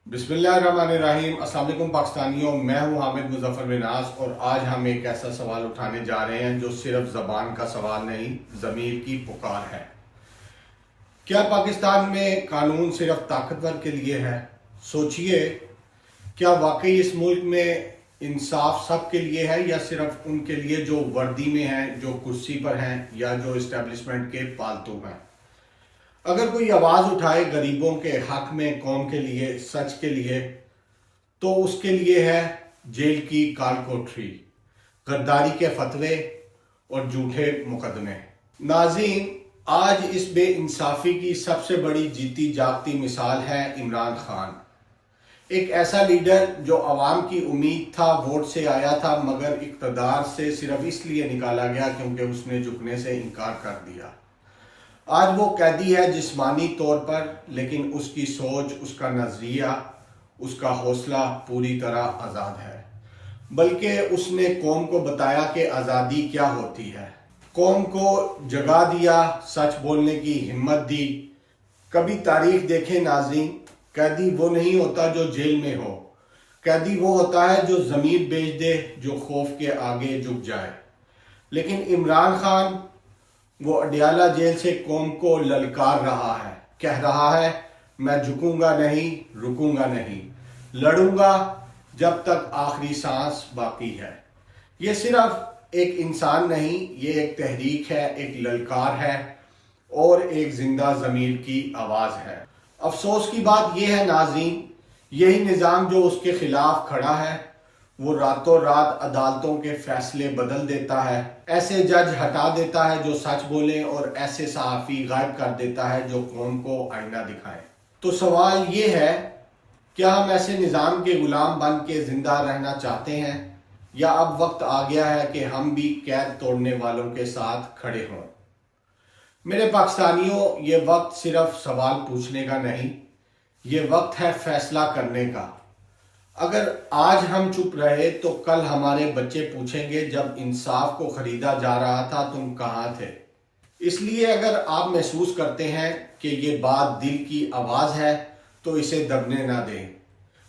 बिस्मिल्लाहिर्रहमानिर्रहीम। अस्सलाम वालेकुम पाकिस्तानियों, मैं हूं हामिद मुजफ्फर बिनास और आज हम एक ऐसा सवाल उठाने जा रहे हैं जो सिर्फ ज़बान का सवाल नहीं, ज़मीर की पुकार है। क्या पाकिस्तान में कानून सिर्फ ताकतवर के लिए है? सोचिए, क्या वाकई इस मुल्क में इंसाफ सब के लिए है या सिर्फ उनके लिए जो वर्दी में हैं, जो कुर्सी पर हैं या जो इस्टेब्लिशमेंट के पालतू हैं? अगर कोई आवाज़ उठाए गरीबों के हक में, कौम के लिए, सच के लिए, तो उसके लिए है जेल की काल कोठरी, गद्दारी के फतवे और झूठे मुकदमे। नाज़रीन, आज इस बेइंसाफी की सबसे बड़ी जीती जागती मिसाल है इमरान खान। एक ऐसा लीडर जो अवाम की उम्मीद था, वोट से आया था, मगर इक़्तिदार से सिर्फ इसलिए निकाला गया क्योंकि उसने झुकने से इनकार कर दिया। आज वो कैदी है जिस्मानी तौर पर, लेकिन उसकी सोच, उसका नज़रिया, उसका हौसला पूरी तरह आज़ाद है। बल्कि उसने कौम को बताया कि आज़ादी क्या होती है, कौम को जगा दिया, सच बोलने की हिम्मत दी। कभी तारीख देखें नाज़रीन, कैदी वो नहीं होता जो जेल में हो, कैदी वो होता है जो ज़मीर बेच दे, जो खौफ के आगे झुक जाए। लेकिन इमरान खान वो अडियाला जेल से कौम को ललकार रहा है, कह रहा है मैं झुकूंगा नहीं, रुकूंगा नहीं, लड़ूंगा जब तक आखिरी सांस बाकी है। ये सिर्फ एक इंसान नहीं, ये एक तहरीक है, एक ललकार है और एक जिंदा ज़मीर की आवाज़ है। अफसोस की बात यह है नाज़रीन, यही निज़ाम जो उसके खिलाफ खड़ा है वो रातों रात अदालतों के फैसले बदल देता है, ऐसे जज हटा देता है जो सच बोले और ऐसे सहाफ़ी गायब कर देता है जो कौम को आईना दिखाए। तो सवाल ये है, क्या हम ऐसे निज़ाम के गुलाम बन के ज़िंदा रहना चाहते हैं या अब वक्त आ गया है कि हम भी कैद तोड़ने वालों के साथ खड़े हों? मेरे पाकिस्तानियों, ये वक्त सिर्फ सवाल पूछने का नहीं, ये वक्त है फैसला करने का। अगर आज हम चुप रहे तो कल हमारे बच्चे पूछेंगे जब इंसाफ को खरीदा जा रहा था तुम कहाँ थे। इसलिए अगर आप महसूस करते हैं कि ये बात दिल की आवाज़ है तो इसे दबने ना दें।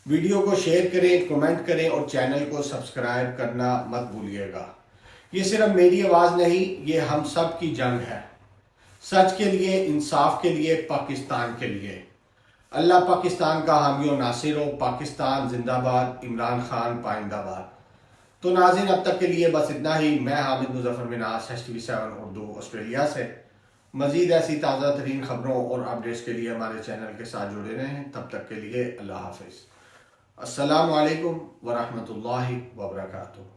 वीडियो को शेयर करें, कमेंट करें और चैनल को सब्सक्राइब करना मत भूलिएगा। ये सिर्फ मेरी आवाज़ नहीं, ये हम सब की जंग है, सच के लिए, इंसाफ के लिए, पाकिस्तान के लिए। अल्लाह पाकिस्तान का हामी और नासिर हो। पाकिस्तान जिंदाबाद, इमरान खान पाइंदाबाद। तो नाज़रीन, अब तक के लिए बस इतना ही। मैं हामिद मुजफ्फर बिनास, HTV7 उर्दू ऑस्ट्रेलिया से। मज़ीद ऐसी ताज़ा तरीन खबरों और अपडेट्स के लिए हमारे चैनल के साथ जुड़े रहें। तब तक के लिए अल्लाह हाफिज़। अस्सलामु अलैकुम वरहमतुल्लाहि वबरकातुहू।